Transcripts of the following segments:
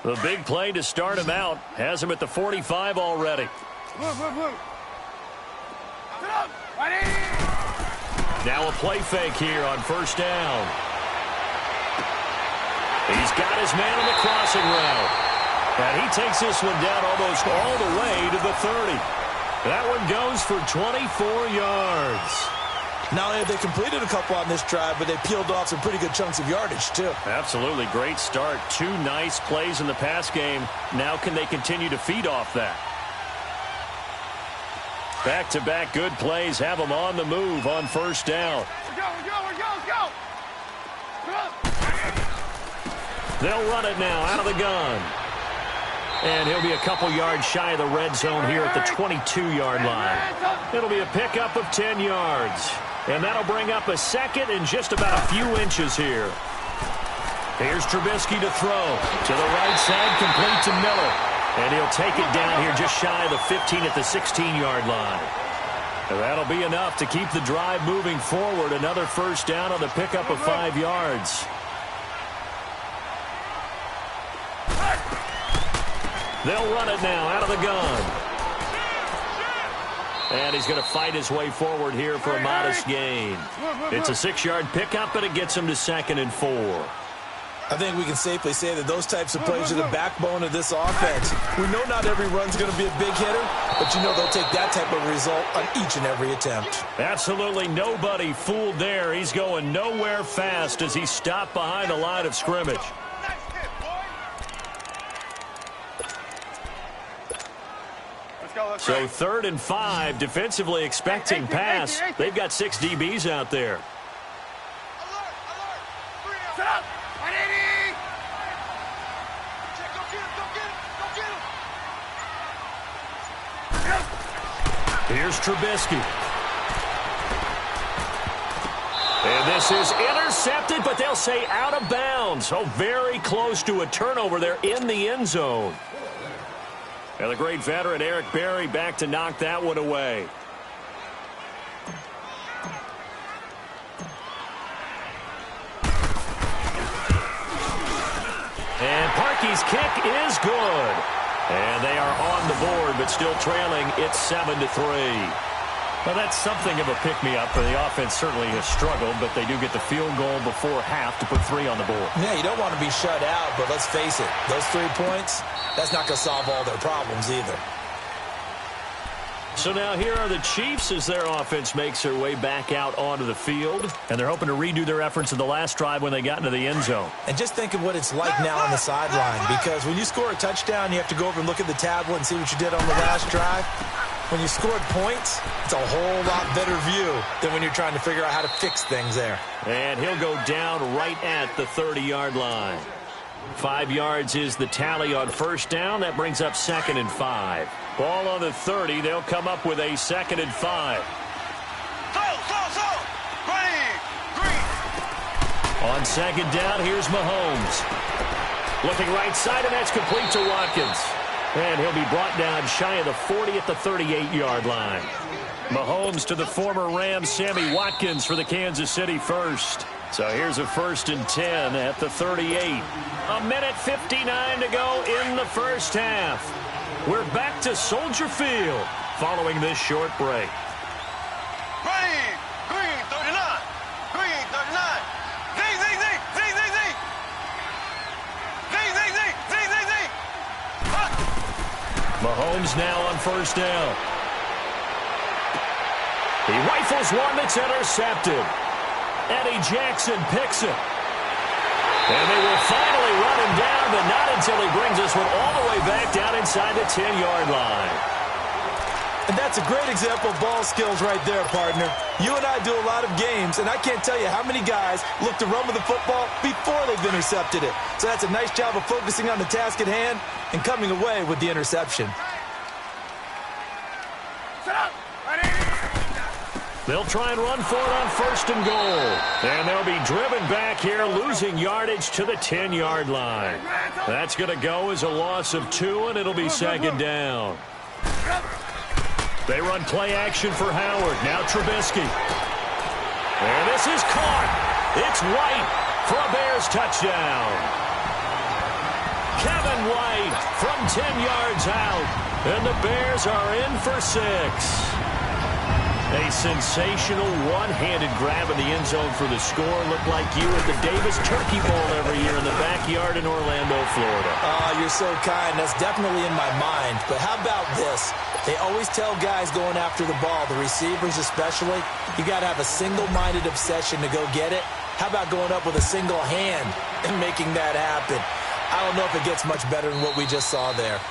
The big play to start him out has him at the 45 already. Now a play fake here on first down. He's got his man on the crossing route. And he takes this one down almost all the way to the 30. That one goes for 24 yards. Not only have they completed a couple on this drive, but they peeled off some pretty good chunks of yardage, too. Absolutely. Great start. 2 nice plays in the pass game. Now can they continue to feed off that? Back-to-back good plays have them on the move on first down. Let's go. They'll run it now out of the gun. And he'll be a couple yards shy of the red zone here at the 22-yard line. It'll be a pickup of 10 yards. And that'll bring up a second and just about a few inches here. Here's Trubisky to throw. To the right side, complete to Miller. And he'll take it down here just shy of the 15 at the 16-yard line. And that'll be enough to keep the drive moving forward. Another first down on the pickup of 5 yards. They'll run it now out of the gun. And he's going to fight his way forward here for a modest gain. It's a 6-yard pickup, but it gets him to 2nd and 4. I think we can safely say that those types of plays are the backbone of this offense. We know not every run's going to be a big hitter, but you know they'll take that type of result on each and every attempt. Absolutely nobody fooled there. He's going nowhere fast as he stopped behind the line of scrimmage. So 3rd and 5, defensively expecting pass. They've got 6 DBs out there. Here's Trubisky. And this is intercepted, but they'll say out of bounds. So very close to a turnover there in the end zone. And the great veteran Eric Berry back to knock that one away. And Parkey's kick is good. And they are on the board, but still trailing. It's 7-3. Well, that's something of a pick-me-up. The offense certainly has struggled, but they do get the field goal before half to put 3 on the board. Yeah, you don't want to be shut out, but let's face it, those 3 points, that's not going to solve all their problems either. So now here are the Chiefs as their offense makes their way back out onto the field. And they're hoping to redo their efforts in the last drive when they got into the end zone. And just think of what it's like now on the sideline, because when you score a touchdown, you have to go over and look at the tablet and see what you did on the last drive. When you scored points, it's a whole lot better view than when you're trying to figure out how to fix things there. And he'll go down right at the 30-yard line. 5 yards is the tally on first down. That brings up 2nd and 5. Ball on the 30. They'll come up with a 2nd and 5. On 2nd down, here's Mahomes. Looking right side, and that's complete to Watkins. And he'll be brought down shy of the 40 at the 38-yard line. Mahomes to the former Rams, Sammy Watkins for the Kansas City first. So here's a 1st and 10 at the 38. 1:59 to go in the first half. We're back to Soldier Field following this short break. Green 39. Green 39. Mahomes now on first down. He rifles one that's intercepted. Eddie Jackson picks it. And they will finally run him down, but not until he brings this one all the way back down inside the 10-yard line. And that's a great example of ball skills right there, partner. You and I do a lot of games, and I can't tell you how many guys look to run with the football before they've intercepted it. So that's a nice job of focusing on the task at hand and coming away with the interception. They'll try and run for it on 1st and goal. And they'll be driven back here, losing yardage to the 10-yard line. That's going to go as a loss of 2, and it'll be 2nd down. They run play action for Howard. Now Trubisky. And this is caught. It's White for a Bears touchdown. Kevin and White from 10 yards out. And the Bears are in for 6. A sensational one-handed grab in the end zone for the score. Looked like you at the Davis Turkey Bowl every year in the backyard in Orlando, Florida. You're so kind. That's definitely in my mind. But how about this? They always tell guys going after the ball, the receivers especially, you got to have a single-minded obsession to go get it. How about going up with a single hand and making that happen? I don't know if it gets much better than what we just saw there.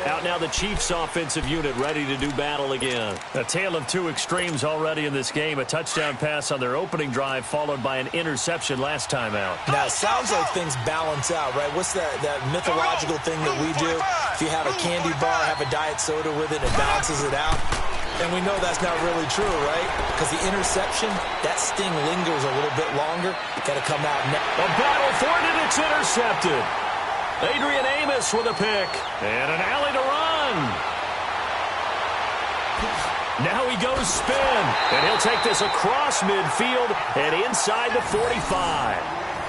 Out now the Chiefs offensive unit ready to do battle again. A tale of two extremes already in this game. A touchdown pass on their opening drive followed by an interception last time out. Now, it sounds like things balance out, right? What's that mythological thing that we do? If you have a candy bar, have a diet soda with it, it balances it out. And we know that's not really true, right? Because the interception, that sting lingers a little bit longer. Got to come out now. A battle for it, and it's intercepted. Adrian Amos with a pick. And an alley to run. Now he goes spin. And he'll take this across midfield and inside the 45.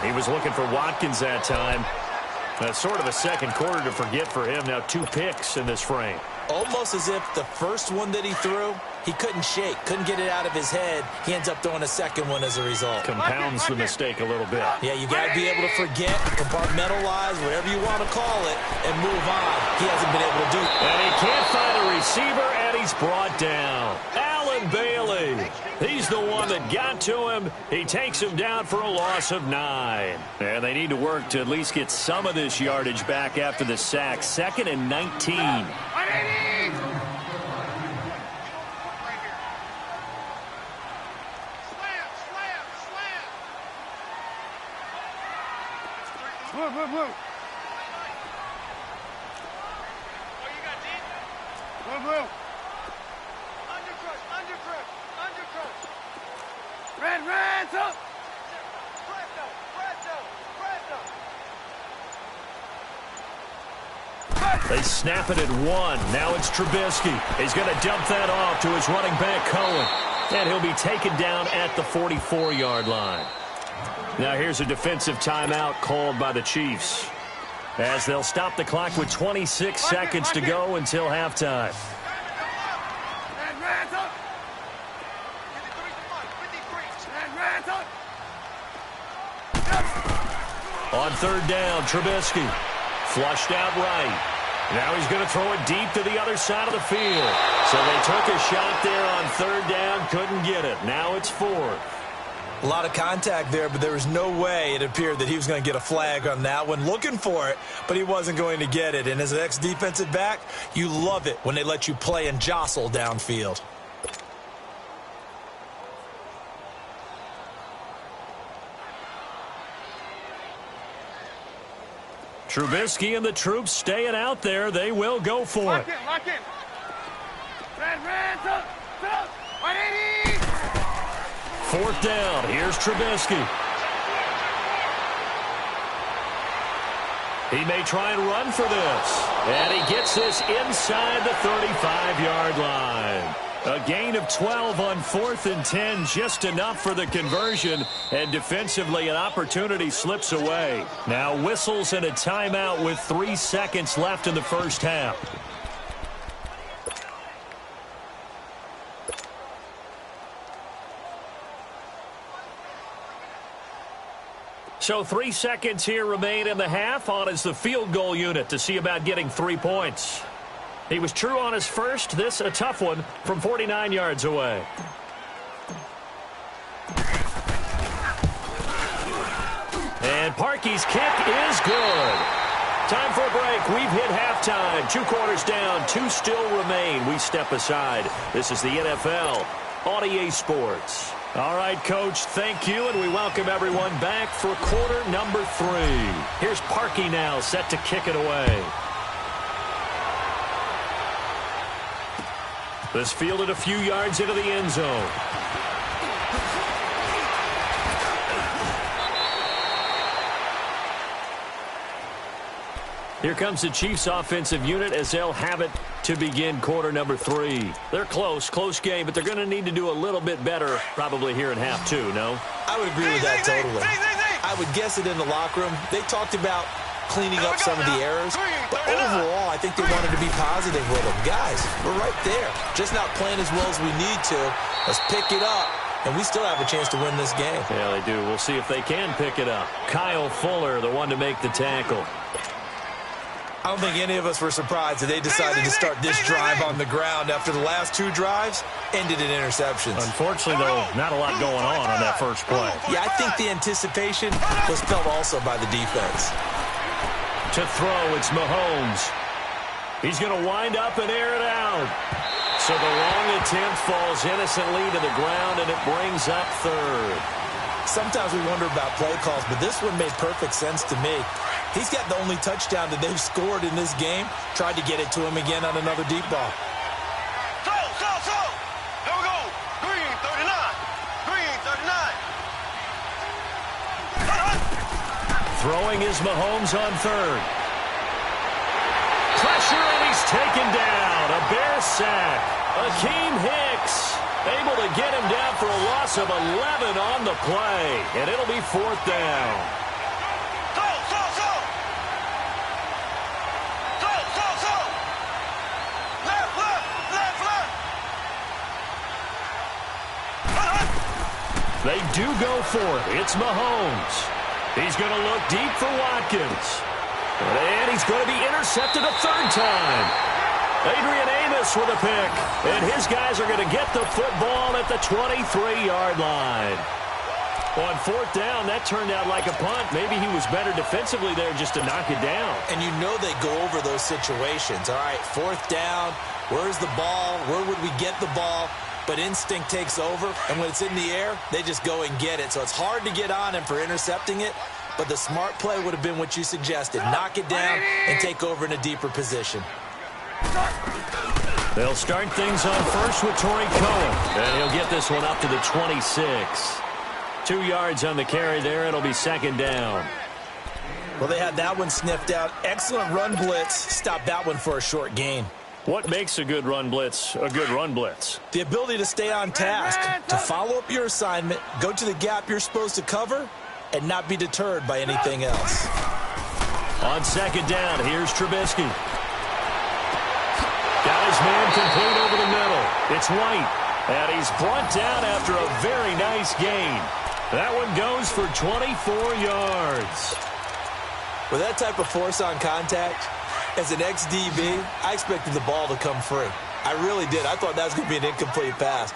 He was looking for Watkins that time. That's sort of a second quarter to forget for him. Now 2 picks in this frame. Almost as if the first one that he threw, he couldn't shake, couldn't get it out of his head. He ends up throwing a second one as a result. Compounds the mistake a little bit. Yeah, you got to be able to forget, compartmentalize, whatever you want to call it, and move on. He hasn't been able to do it. And he can't find a receiver, and he's brought down. Allen Bailey. He's the one that got to him. He takes him down for a loss of 9. And they need to work to at least get some of this yardage back after the sack. 2nd and 19. Blue. Oh, you got deep? Blue. Undercrush. Red, up. Presto. They snap it at 1. Now it's Trubisky. He's going to dump that off to his running back, Cohen. And he'll be taken down at the 44-yard line. Now here's a defensive timeout called by the Chiefs, as they'll stop the clock with 26 seconds to go until halftime. On 3rd down, Trubisky flushed out right. Now he's going to throw it deep to the other side of the field. So they took a shot there on 3rd down, couldn't get it. Now it's 4th. A lot of contact there, but there was no way it appeared that he was going to get a flag on that one. Looking for it, but he wasn't going to get it. And as an ex-defensive back, you love it when they let you play and jostle downfield. Trubisky and the troops staying out there. They will go for it. Lock in. Red, up. 180. 4th down. Here's Trubisky. He may try and run for this. And he gets this inside the 35-yard line. A gain of 12 on 4th and 10, just enough for the conversion. And defensively, an opportunity slips away. Now whistles and a timeout with 3 seconds left in the first half. So 3 seconds here remain in the half. On is the field goal unit to see about getting 3 points. He was true on his first. This a tough one from 49 yards away. And Parkey's kick is good. Time for a break. We've hit halftime. 2 quarters down. 2 still remain. We step aside. This is the NFL on EA Sports. All right, Coach, thank you, and we welcome everyone back for quarter number 3. Here's Parkey now, set to kick it away. This fielded a few yards into the end zone. Here comes the Chiefs offensive unit as they'll have it to begin quarter number 3. They're close game, but they're going to need to do a little bit better probably here in half 2, no? I would agree with that totally. I I would guess it in the locker room. They talked about cleaning up some of the errors, but overall, I think they wanted to be positive with them. Guys, we're right there. Just not playing as well as we need to. Let's pick it up, and we still have a chance to win this game. Yeah, they do. We'll see if they can pick it up. Kyle Fuller, the one to make the tackle. I don't think any of us were surprised that they decided to start this drive on the ground after the last 2 drives ended in interceptions. Unfortunately, though, not a lot going on that first play. Yeah, I think the anticipation was felt also by the defense. To throw, it's Mahomes. He's going to wind up and air it out. So the long attempt falls innocently to the ground, and it brings up third. Sometimes we wonder about play calls, but this one made perfect sense to me. He's got the only touchdown that they've scored in this game. Tried to get it to him again on another deep ball. Throw. Here we go. Green 39. Throwing is Mahomes on third. Pressure, and he's taken down. A Bear sack. Akeem Hicks able to get him down for a loss of 11 on the play. And it'll be 4th down. They do go for it. It's Mahomes. He's going to look deep for Watkins. And he's going to be intercepted a 3rd time. Adrian Amos with a pick. And his guys are going to get the football at the 23-yard line. On 4th down, that turned out like a punt. Maybe he was better defensively there just to knock it down. And you know they go over those situations. All right, 4th down. Where's the ball? Where would we get the ball? But instinct takes over, and when it's in the air, they just go and get it. So it's hard to get on him for intercepting it, but the smart play would have been what you suggested. Knock it down and take over in a deeper position. They'll start things on first with Torrey Cohen, and he'll get this one up to the 26. 2 yards on the carry there. It'll be 2nd down. Well, they had that one sniffed out. Excellent run blitz. Stop that one for a short gain. What makes a good run blitz a good run blitz? The ability to stay on task, to follow up your assignment, go to the gap you're supposed to cover, and not be deterred by anything else. On 2nd down, here's Trubisky. Got his man complete over the middle. It's White, and he's brought down after a very nice gain. That one goes for 24 yards. With that type of force on contact, as an ex-DB, I expected the ball to come free. I really did. I thought that was going to be an incomplete pass.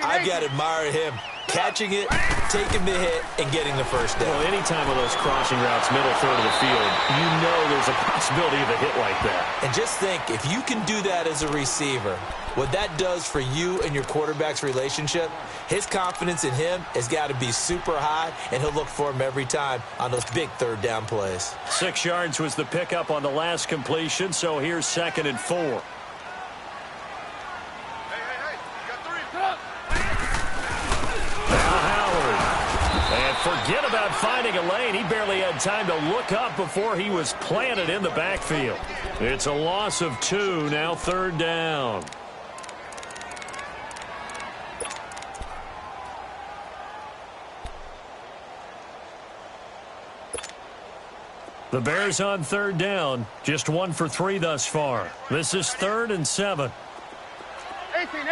I got to admire him catching it, taking the hit, and getting the first down. Well, anytime of those crossing routes, middle third of the field, you know there's a possibility of a hit like that. And just think, if you can do that as a receiver, what that does for you and your quarterback's relationship, his confidence in him has got to be super high, and he'll look for him every time on those big 3rd down plays. 6 yards was the pickup on the last completion, so here's 2nd and 4. Forget about finding a lane. He barely had time to look up before he was planted in the backfield. It's a loss of 2, now 3rd down. The Bears on 3rd down, just 1 for 3 thus far. This is 3rd and 7. 18.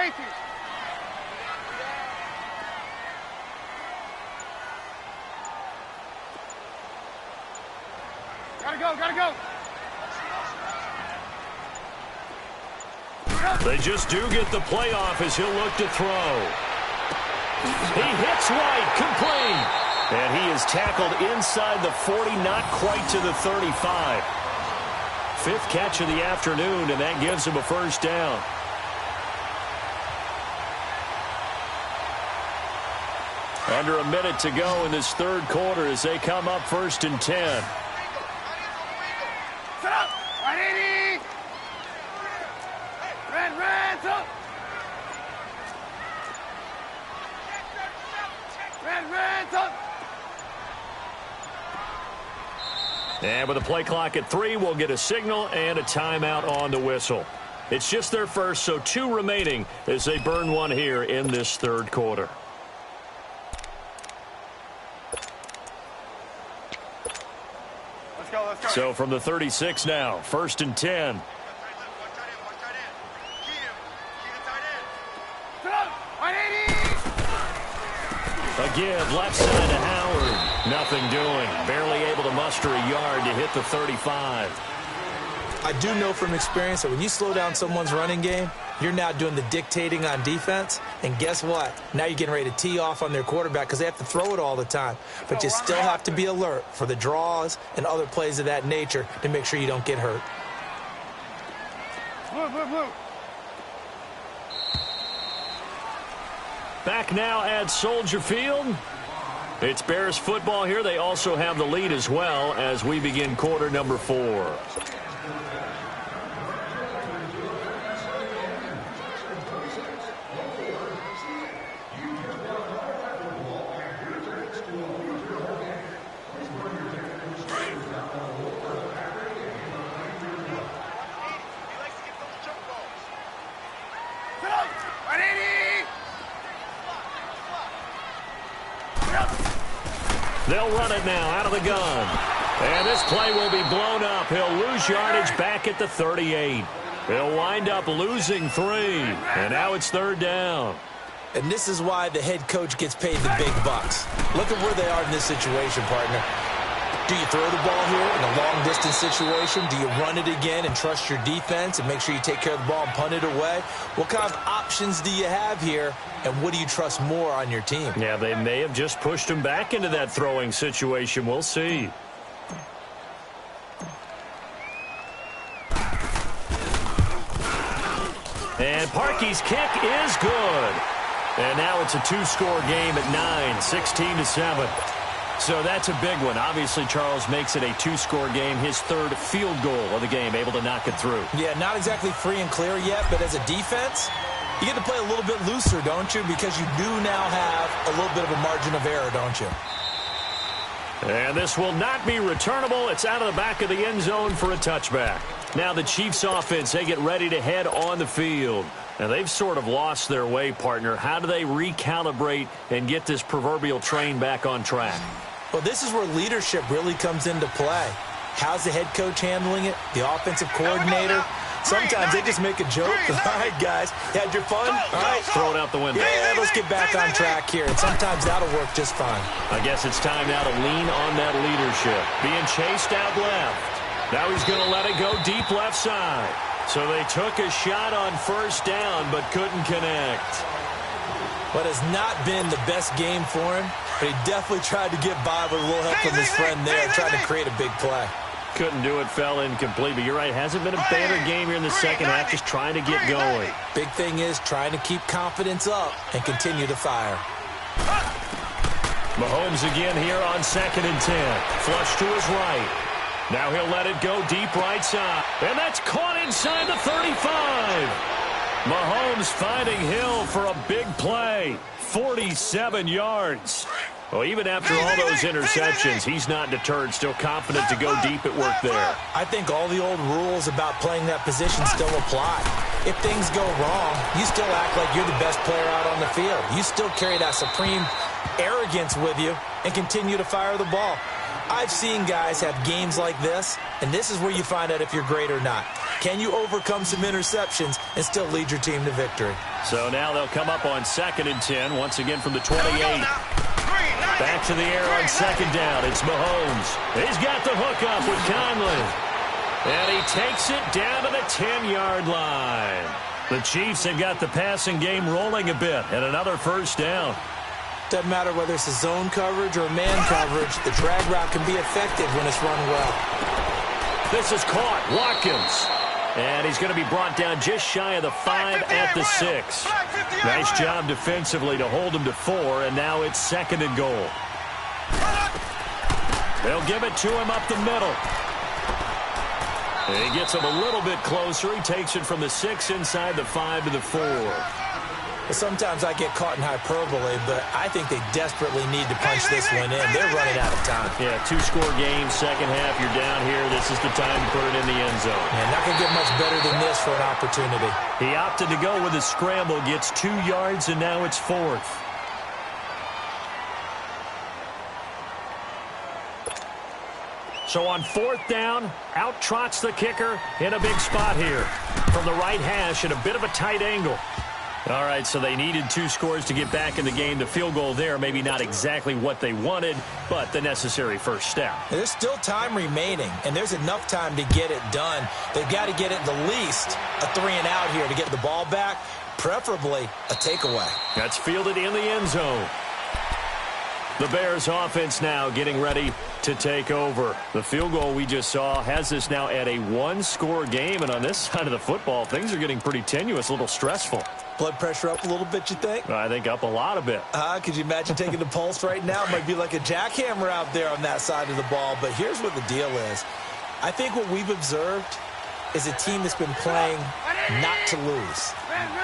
Gotta go. They just do get the playoff as he'll look to throw. He hits White, complete. And he is tackled inside the 40, not quite to the 35. 5th catch of the afternoon, and that gives him a 1st down. Under a minute to go in this 3rd quarter as they come up 1st and 10. Set up. 180. Red, up. Red, up. And with a play clock at 3, we'll get a signal and a timeout on the whistle. It's just their first, so 2 remaining as they burn one here in this 3rd quarter. So from the 36 now, 1st and 10. A give left side to Howard. Nothing doing. Barely able to muster a yard to hit the 35. I do know from experience that when you slow down someone's running game, you're now doing the dictating on defense. And guess what? Now you're getting ready to tee off on their quarterback because they have to throw it all the time. But you still have to be alert for the draws and other plays of that nature to make sure you don't get hurt. Blue. Back now at Soldier Field. It's Bears football here. They also have the lead as well as we begin quarter number 4. They'll run it now out of the gun. And this play will be blown up. He'll lose yardage back at the 38. He'll wind up losing 3. And now it's 3rd down. And this is why the head coach gets paid the big bucks. Look at where they are in this situation, partner. Do you throw the ball here in a long-distance situation? Do you run it again and trust your defense and make sure you take care of the ball and punt it away? What kind of options do you have here, and what do you trust more on your team? Yeah, they may have just pushed him back into that throwing situation. We'll see. And Parkey's kick is good. And now it's a 2-score game at 9, 16-7. So that's a big one. Obviously, Charles makes it a 2-score game, his 3rd field goal of the game, able to knock it through. Yeah, not exactly free and clear yet, but as a defense, you get to play a little bit looser, don't you? Because you do now have a little bit of a margin of error, don't you? And this will not be returnable. It's out of the back of the end zone for a touchback. Now the Chiefs offense, they get ready to head on the field. Now they've sort of lost their way, partner. How do they recalibrate and get this proverbial train back on track? Well, this is where leadership really comes into play. How's the head coach handling it? The offensive coordinator? Sometimes they just make a joke. All right, guys, had your fun? All right. Throw it out the window. Yeah, let's get back on track here. And sometimes that'll work just fine. I guess it's time now to lean on that leadership. Being chased out left. Now he's going to let it go deep left side. So they took a shot on 1st down, but couldn't connect. But has not been the best game for him, but he definitely tried to get by with a little help from his friend there, trying to create a big play. Couldn't do it, fell incomplete, but you're right, hasn't been a better game here in the second half, just trying to get going. Big thing is trying to keep confidence up and continue to fire. Mahomes again here on 2nd and 10. Flush to his right. Now he'll let it go deep right side. And that's caught inside the 35. Mahomes finding Hill for a big play. 47 yards. Well, even after all those interceptions, he's not deterred, still confident to go deep at work there. I think all the old rules about playing that position still apply. If things go wrong, you still act like you're the best player out on the field. You still carry that supreme arrogance with you and continue to fire the ball. I've seen guys have games like this, and this is where you find out if you're great or not. Can you overcome some interceptions and still lead your team to victory? So now they'll come up on 2nd and 10, once again from the 28. Back to the air on 2nd down. It's Mahomes. He's got the hook up with Conley. And he takes it down to the 10-yard line. The Chiefs have got the passing game rolling a bit, and another 1st down. Doesn't matter whether it's a zone coverage or man coverage, the drag route can be effective when it's run well. This is caught. Watkins. And he's going to be brought down just shy of the 5 at the 6. Nice job defensively to hold him to 4, and now it's 2nd and goal. They'll give it to him up the middle. And he gets him a little bit closer. He takes it from the 6 inside the 5 to the 4. Sometimes I get caught in hyperbole, but I think they desperately need to punch this one in. They're running out of time. Yeah, 2-score game, second half, you're down here. This is the time to put it in the end zone. Yeah, not going to get much better than this for an opportunity. He opted to go with a scramble, gets 2 yards, and now it's 4th. So on 4th down, out trots the kicker in a big spot here. From the right hash at a bit of a tight angle. All right, so they needed 2 scores to get back in the game. The field goal there, maybe not exactly what they wanted, but the necessary first step. There's still time remaining, and there's enough time to get it done. They've got to get it the least a 3 and out here to get the ball back, preferably a takeaway. That's fielded in the end zone. The Bears offense now getting ready to take over. The field goal we just saw has us now at a 1-score game, and on this side of the football, things are getting pretty tenuous, a little stressful. Blood pressure up a little bit, you think? I think up a lot a bit. Could you imagine taking the pulse right now? It might be like a jackhammer out there on that side of the ball, but here's what the deal is. I think what we've observed is a team that's been playing not to lose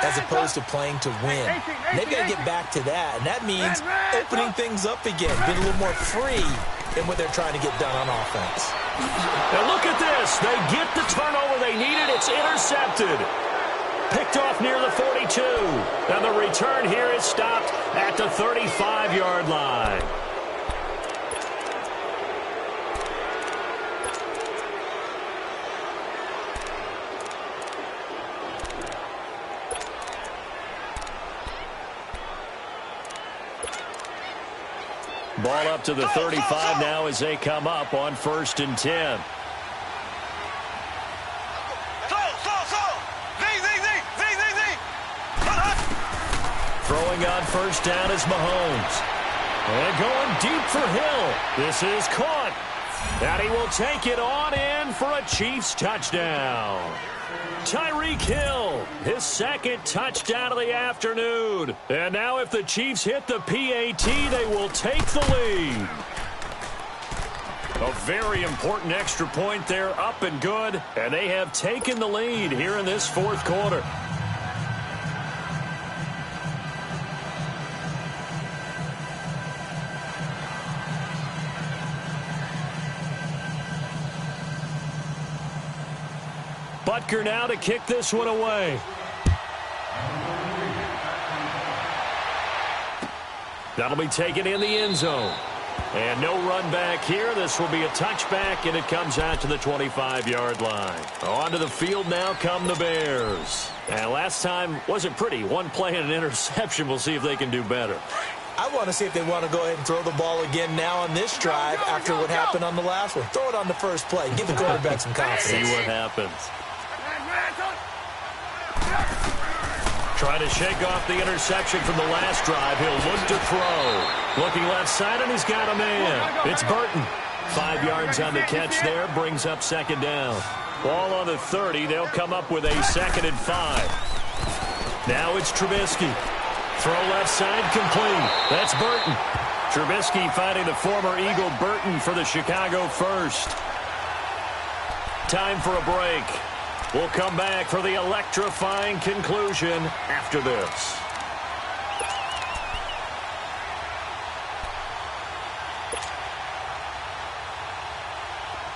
as opposed to playing to win. And they've got to get back to that, and that means opening things up again, being a little more free in what they're trying to get done on offense. And look at this. They get the turnover they needed. It's intercepted. Picked off near the 42. And the return here is stopped at the 35-yard line. Ball up to the 35 now as they come up on 1st and 10. Throwing on 1st down is Mahomes. And going deep for Hill. This is caught. And he will take it on in for a Chiefs touchdown. Tyreek Hill, his 2nd touchdown of the afternoon. And now if the Chiefs hit the PAT, they will take the lead. A very important extra point there, up and good. And they have taken the lead here in this 4th quarter. Butker now to kick this one away. That'll be taken in the end zone. And no run back here. This will be a touchback, and it comes out to the 25-yard line. Onto the field now come the Bears. And last time wasn't pretty. One play and an interception. We'll see if they can do better. I want to see if they want to go ahead and throw the ball again now on this drive after what happened on the last one. Throw it on the first play. Give the quarterback some confidence. See what happens. Trying to shake off the interception from the last drive. He'll look to throw. Looking left side, and he's got a man. It's Burton. 5 yards on the catch there. Brings up 2nd down. Ball on the 30. They'll come up with a 2nd and 5. Now it's Trubisky. Throw left side complete. That's Burton. Trubisky finding the former Eagle Burton for the Chicago first. Time for a break. We'll come back for the electrifying conclusion after this.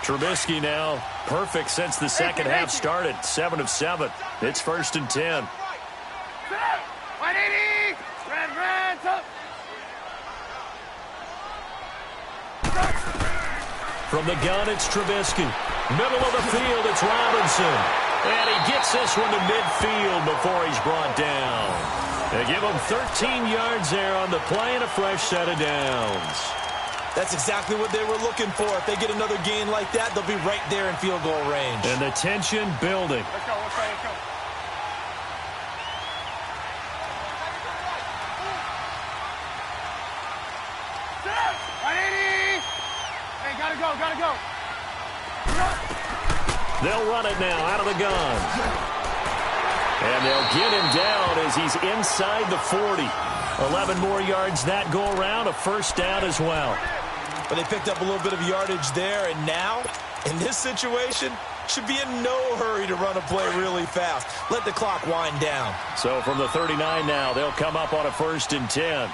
Trubisky now perfect since the second half started. 7 of 7. It's 1st and 10. From the gun, it's Trubisky. Middle of the field, it's Robinson. And he gets this one to midfield before he's brought down. They give him 13 yards there on the play and a fresh set of downs. That's exactly what they were looking for. If they get another gain like that, they'll be right there in field goal range. And the tension building. Let's go, let's go, let's go. Gotta go. They'll run it now out of the gun. And they'll get him down as he's inside the 40. 11 more yards that go around, a 1st down as well. But they picked up a little bit of yardage there, and now, in this situation, should be in no hurry to run a play really fast. Let the clock wind down. So from the 39 now, they'll come up on a 1st and 10.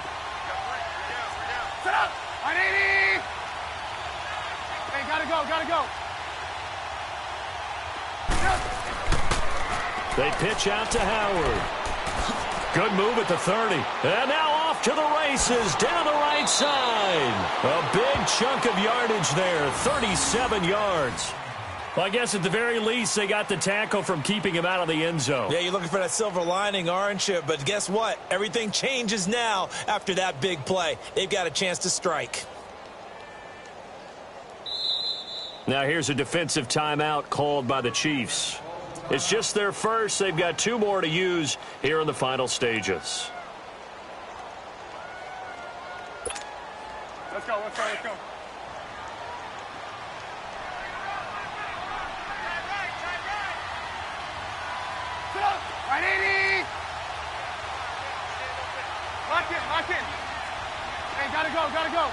Set up! 180! Hey, gotta go. They pitch out to Howard. Good move at the 30. And now off to the races down the right side. A big chunk of yardage there, 37 yards. Well, I guess at the very least, they got the tackle from keeping him out of the end zone. Yeah, you're looking for that silver lining, aren't you? But guess what? Everything changes now after that big play. They've got a chance to strike. Now here's a defensive timeout called by the Chiefs. It's just their first. They've got 2 more to use here in the final stages. Let's go, let's go, let's go. Right, 80. Lock in, lock in. Hey, gotta go, gotta go.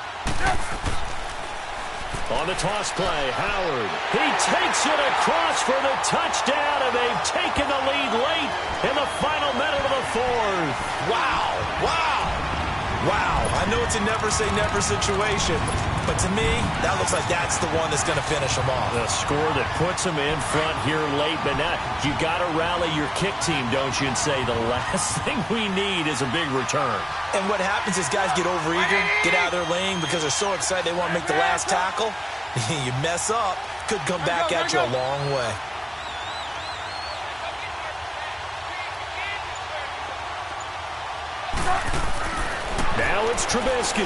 On the toss play, Howard. He takes it across for the touchdown, and they've taken the lead late in the final minute of the 4th. Wow, wow, wow. I know it's a never-say-never situation, but to me, that looks like that's the one that's going to finish them off. The score that puts them in front here late, but now you got to rally your kick team, don't you, and say the last thing we need is a big return. And what happens is guys get overeager, get out of their lane because they're so excited they want to make the last tackle. You mess up, could come back at you a long way. Now it's Trubisky.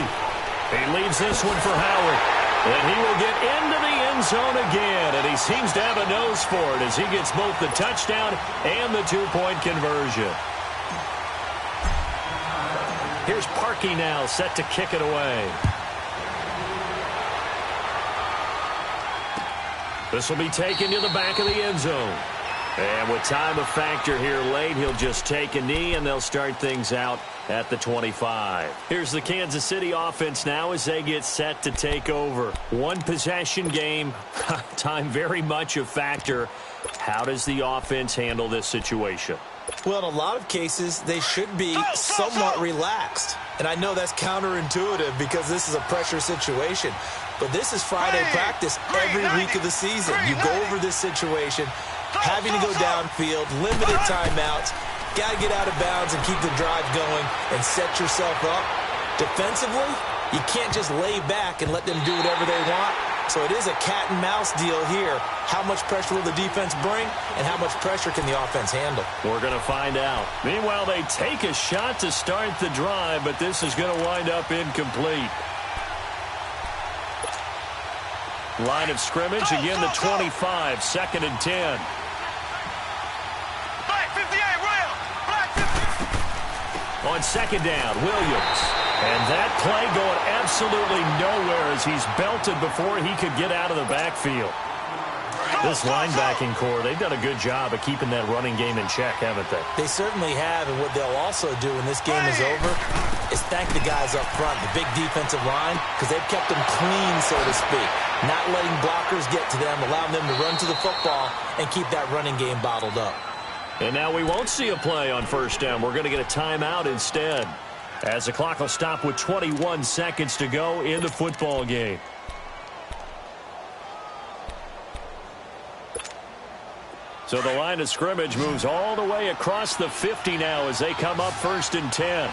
He leaves this one for Howard. And he will get into the end zone again. And he seems to have a nose for it as he gets both the touchdown and the 2-point conversion. Here's Parkey now, set to kick it away. This will be taken to the back of the end zone. And with time of factor here late, he'll just take a knee, and they'll start things out at the 25. Here's the Kansas City offense now as they get set to take over. 1-possession game, time very much a factor. How does the offense handle this situation? Well, in a lot of cases, they should be somewhat relaxed. And I know that's counterintuitive because this is a pressure situation. But this is Friday practice every week of the season. You go over this situation, having to go downfield, limited timeouts, got to get out of bounds and keep the drive going and set yourself up. Defensively, you can't just lay back and let them do whatever they want. So it is a cat and mouse deal here. How much pressure will the defense bring, and how much pressure can the offense handle? We're going to find out. Meanwhile, they take a shot to start the drive, but this is going to wind up incomplete. Line of scrimmage, again the 25, 2nd and 10. Black 58, Royal. Black 50. On 2nd down, Williams. And that play going absolutely nowhere as he's belted before he could get out of the backfield. This linebacking core, they've done a good job of keeping that running game in check, haven't they? They certainly have, and what they'll also do when this game is over is thank the guys up front, the big defensive line, because they've kept them clean, so to speak. Not letting blockers get to them, allowing them to run to the football and keep that running game bottled up. And now we won't see a play on 1st down. We're going to get a timeout instead, as the clock will stop with 21 seconds to go in the football game. So the line of scrimmage moves all the way across the 50 now as they come up 1st and 10. Left,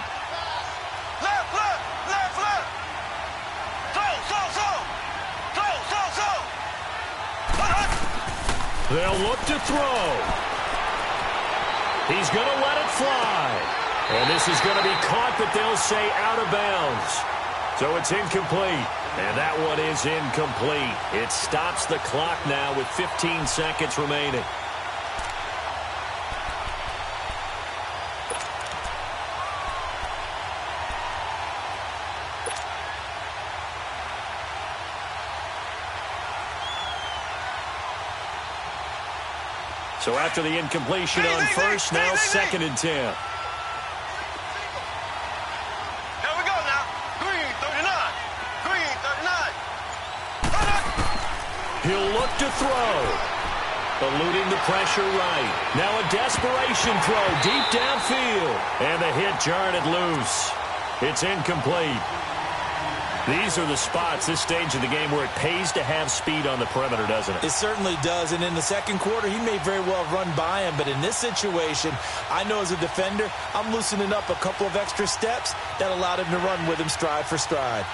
left, left, left. Throw. They'll look to throw. He's going to let it fly. And this is going to be caught, but they'll say out of bounds. So it's incomplete. And that one is incomplete. It stops the clock now with 15 seconds remaining. So after the incompletion on 1st, now 2nd and 10. There we go now. Green 39. Green 39. He'll look to throw. Eluding the pressure right. Now a desperation throw deep downfield. And the hit jarred it loose. It's incomplete. These are the spots, this stage of the game, where it pays to have speed on the perimeter, doesn't it? It certainly does, and in the second quarter, he may very well run by him, but in this situation, I know as a defender, I'm loosening up a couple of extra steps that allowed him to run with him stride for stride.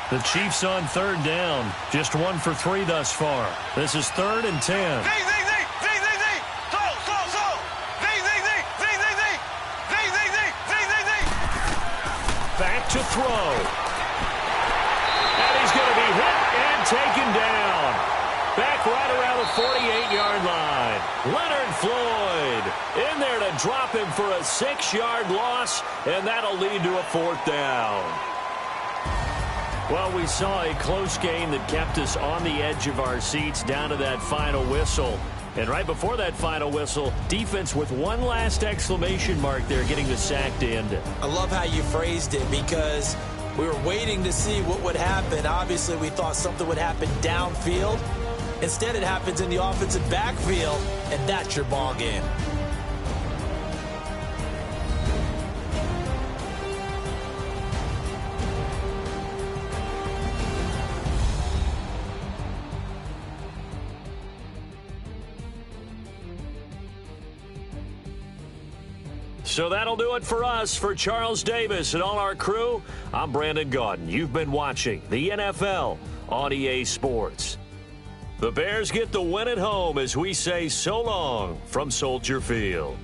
The Chiefs on third down, just 1 for 3 thus far. This is 3rd and 10. Back to throw. And he's going to be hit and taken down. Back right around the 48-yard line. Leonard Floyd in there to drop him for a 6-yard loss, and that'll lead to a 4th down. Well, we saw a close game that kept us on the edge of our seats down to that final whistle. And right before that final whistle, defense with one last exclamation mark there, getting the sack to end it. I love how you phrased it, because we were waiting to see what would happen. Obviously, we thought something would happen downfield. Instead, it happens in the offensive backfield, and that's your ball game. So that'll do it for us. For Charles Davis and all our crew, I'm Brandon Gaudin. You've been watching the NFL on EA Sports. The Bears get the win at home as we say so long from Soldier Field.